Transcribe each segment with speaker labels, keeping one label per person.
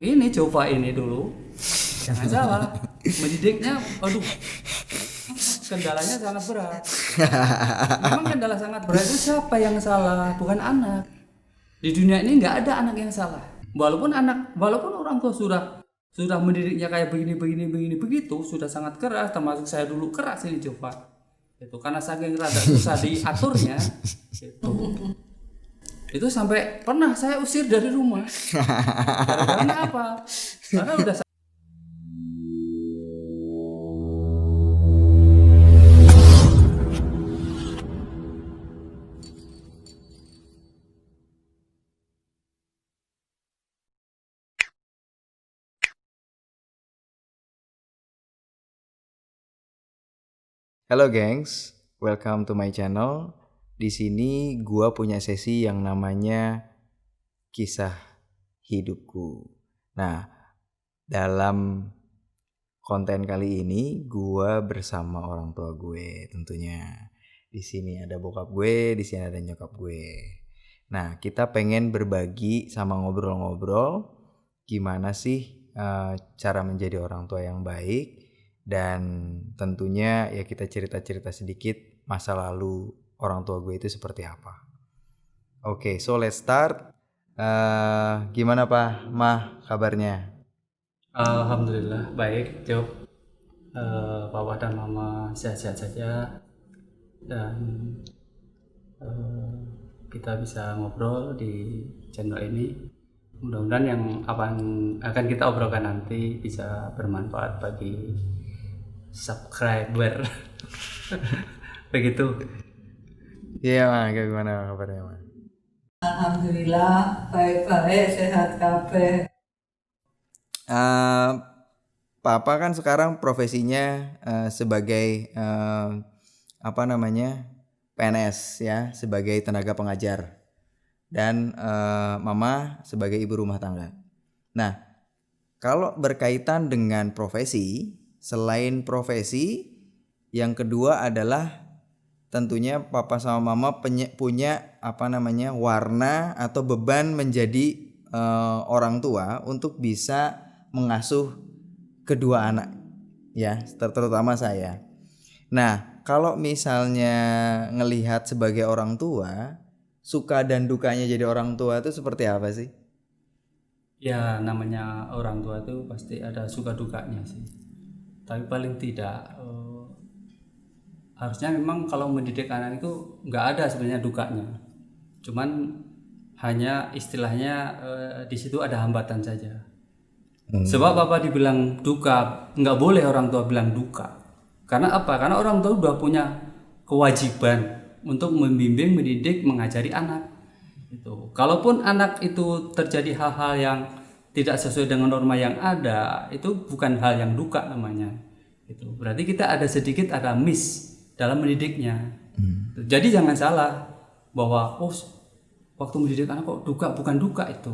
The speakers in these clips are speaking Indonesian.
Speaker 1: Ini coba ini dulu, jangan salah. Mendidiknya, aduh, kendalanya sangat berat. Memang kendala sangat berat itu siapa yang salah? Bukan anak. Di dunia ini nggak ada anak yang salah. Walaupun orang tua sudah mendidiknya kayak begini begitu, sudah sangat keras. Termasuk saya dulu keras ini coba. Itu karena saking rada susah diaturnya. Itu sampai pernah saya usir dari rumah. Karena apa? Karena udah.
Speaker 2: Halo gengs, welcome to my channel. Di sini gua punya sesi yang namanya kisah hidupku. Nah, dalam konten kali ini gua bersama orang tua gue tentunya. Di sini ada bokap gue, di sini ada nyokap gue. Nah, kita pengen berbagi sama ngobrol-ngobrol gimana sih cara menjadi orang tua yang baik. Dan tentunya ya kita cerita-cerita sedikit masa lalu orang tua gue itu seperti apa. Oke, so let's start. Gimana Pak Mah kabarnya?
Speaker 1: Alhamdulillah baik, Job. Papa dan Mama sehat-sehat saja dan kita bisa ngobrol di channel ini. Mudah-mudahan yang akan kita obrolkan nanti bisa bermanfaat bagi subscriber. Begitu.
Speaker 2: Iya Mah, gimana kabarnya Mah?
Speaker 3: Alhamdulillah baik-baik sehat kabeh.
Speaker 2: Papa kan sekarang profesinya sebagai PNS ya, sebagai tenaga pengajar. Dan Mama sebagai ibu rumah tangga. Nah, kalau berkaitan dengan profesi, selain profesi, yang kedua adalah tentunya Papa sama Mama punya warna atau beban menjadi orang tua untuk bisa mengasuh kedua anak, ya, terutama saya. Nah, kalau misalnya ngelihat sebagai orang tua, suka dan dukanya jadi orang tua itu seperti apa sih?
Speaker 1: Ya namanya orang tua itu pasti ada suka dukanya sih. Tapi paling tidak harusnya memang kalau mendidik anak itu nggak ada sebenarnya dukanya. Cuman hanya istilahnya di situ ada hambatan saja. Sebab Bapak dibilang duka, nggak boleh orang tua bilang duka. Karena apa? Karena orang tua udah punya kewajiban untuk membimbing, mendidik, mengajari anak. Itu. Kalaupun anak itu terjadi hal-hal yang tidak sesuai dengan norma yang ada, itu bukan hal yang duka namanya. Itu. Berarti kita ada miss dalam mendidiknya. Jadi jangan salah bahwa waktu mendidik anak kok duka, bukan duka itu.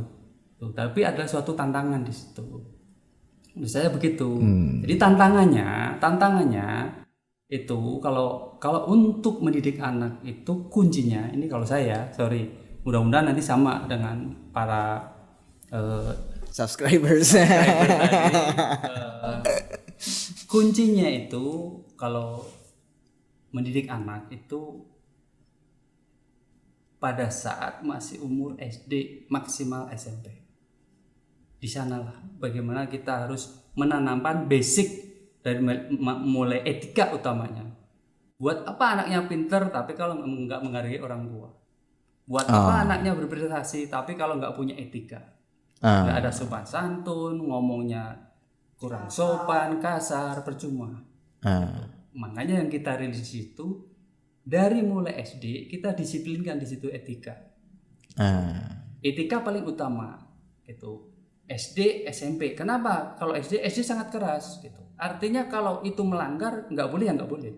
Speaker 1: Tuh, tapi ada suatu tantangan di situ. Menurut saya begitu. Jadi tantangannya itu kalau untuk mendidik anak itu kuncinya ini kalau saya, mudah-mudahan nanti sama dengan para
Speaker 2: Subscribers.
Speaker 1: kuncinya itu kalau mendidik anak itu pada saat masih umur SD maksimal SMP. Di sanalah bagaimana kita harus menanamkan basic dari mulai etika utamanya. Buat apa anaknya pinter tapi kalau nggak menghargai orang tua? Buat apa anaknya berprestasi tapi kalau nggak punya etika? Nggak ada sopan santun, ngomongnya kurang sopan, kasar, percuma. Makanya yang kita rilis itu dari mulai SD kita disiplinkan di situ etika. Etika paling utama itu SD, SMP. Kenapa? Kalau SD sangat keras gitu. Artinya kalau itu melanggar nggak boleh ya nggak boleh.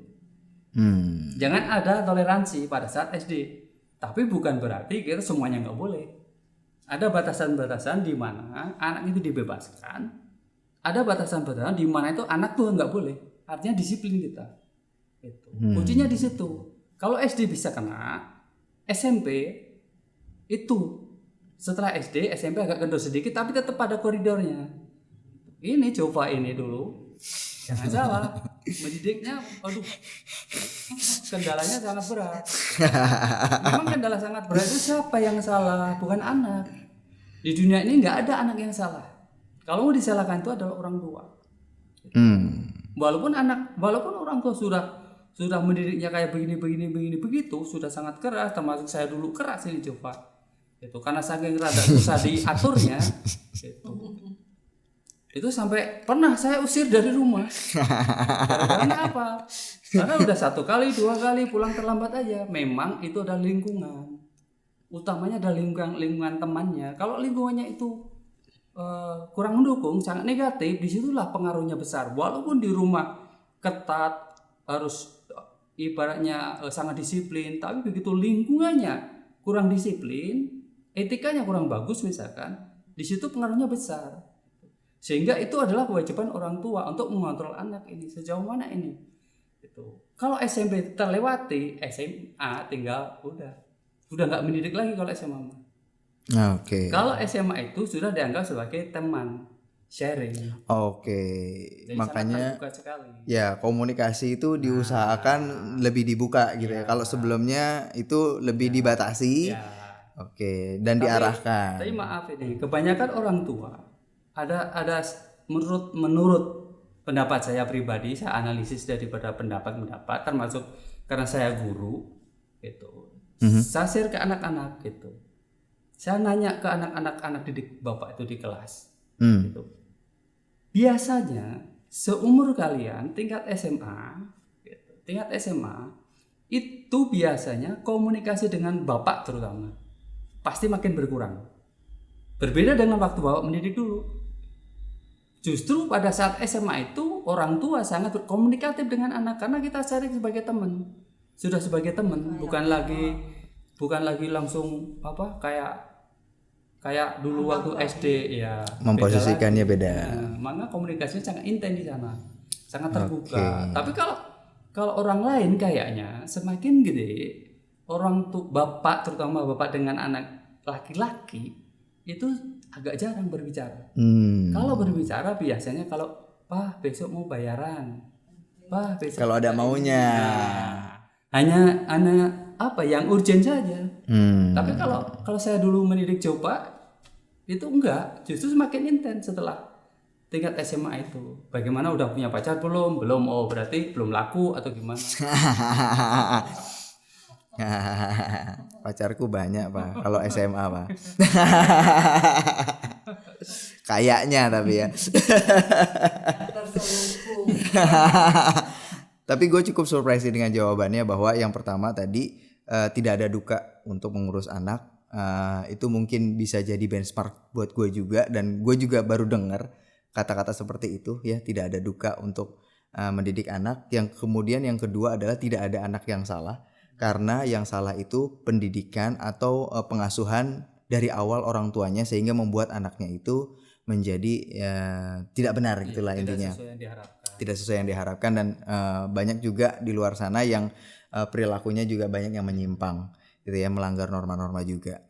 Speaker 1: Jangan ada toleransi pada saat SD. Tapi bukan berarti kita semuanya nggak boleh. Ada batasan-batasan di mana anak itu dibebaskan. Ada batasan-batasan di mana itu anak tuh nggak boleh. Artinya disiplin kita. Itu. Kuncinya di situ. Kalau SD bisa kena, SMP itu Setelah SD, SMP agak kendor sedikit, tapi tetap ada koridornya. Ini coba ini dulu, jangan salah, mendidiknya, aduh, kendalanya sangat berat. Memang kendala sangat berat itu siapa yang salah, bukan anak. Di dunia ini nggak ada anak yang salah. Kalau mau disalahkan itu adalah orang tua. Walaupun orang tua sudah mendidiknya kayak begini begitu, sudah sangat keras, termasuk saya dulu keras ini coba. Itu karena saking rada susah diaturnya, itu sampai pernah saya usir dari rumah. Karena apa? Karena udah 1 kali, 2 kali pulang terlambat aja. Memang itu ada lingkungan. Utamanya ada lingkungan temannya. Kalau lingkungannya itu kurang mendukung, sangat negatif, disitulah pengaruhnya besar. Walaupun di rumah ketat, harus ibaratnya sangat disiplin, tapi begitu lingkungannya kurang disiplin, etikanya kurang bagus misalkan, di situ pengaruhnya besar. Sehingga itu adalah kewajiban orang tua untuk mengontrol anak ini sejauh mana ini. Gitu. Kalau SMP terlewati, SMA tinggal udah nggak mendidik lagi kalau SMA.
Speaker 2: Oke.
Speaker 1: Kalau SMA itu sudah dianggap sebagai teman sharing.
Speaker 2: Oke.
Speaker 1: Jadi
Speaker 2: Makanya
Speaker 1: sangat terbuka sekali.
Speaker 2: ya komunikasi itu diusahakan lebih dibuka gitu ya. Kalau sebelumnya itu lebih dibatasi.
Speaker 1: Ya.
Speaker 2: Oke, dan diarahkan.
Speaker 1: Tapi maaf ini, kebanyakan orang tua ada menurut pendapat saya pribadi, saya analisis daripada pendapat termasuk karena saya guru gitu. Saya share ke anak-anak gitu. Saya nanya ke anak-anak didik Bapak itu di kelas. Gitu. Biasanya seumur kalian tingkat SMA, gitu, itu biasanya komunikasi dengan Bapak terutama pasti makin berkurang. Berbeda dengan waktu Bapak mendidik dulu. Justru pada saat SMA itu orang tua sangat berkomunikatif dengan anak karena kita cari sebagai teman. Sudah sebagai teman, bukan lagi langsung apa kayak dulu waktu SD ya.
Speaker 2: Memposisikannya beda.
Speaker 1: Maka komunikasinya sangat intens di sana. Sangat terbuka. Tapi kalau orang lain kayaknya semakin gede orang tuh bapak, terutama bapak dengan anak laki-laki itu agak jarang berbicara. Kalau berbicara biasanya kalau Pak besok mau bayaran, Pak besok
Speaker 2: Kalau ada maunya.
Speaker 1: hanya apa yang urgent saja. Tapi kalau saya dulu mendidik coba itu enggak, justru semakin intens setelah tingkat SMA itu. Bagaimana udah punya pacar belum? Belum. Oh berarti belum laku atau gimana?
Speaker 2: Pacarku banyak Pak kalau SMA Pak. Kayaknya tapi ya. Tapi gue cukup surprise sih dengan jawabannya bahwa yang pertama tadi tidak ada duka untuk mengurus anak. Itu mungkin bisa jadi benchmark buat gue juga, dan gue juga baru dengar kata-kata seperti itu ya, tidak ada duka untuk mendidik anak. Yang kemudian yang kedua adalah tidak ada anak yang salah, karena yang salah itu pendidikan atau pengasuhan dari awal orang tuanya sehingga membuat anaknya itu menjadi tidak benar gitulah intinya. Tidak sesuai yang diharapkan, dan banyak juga di luar sana yang perilakunya juga banyak yang menyimpang gitu ya, melanggar norma-norma juga.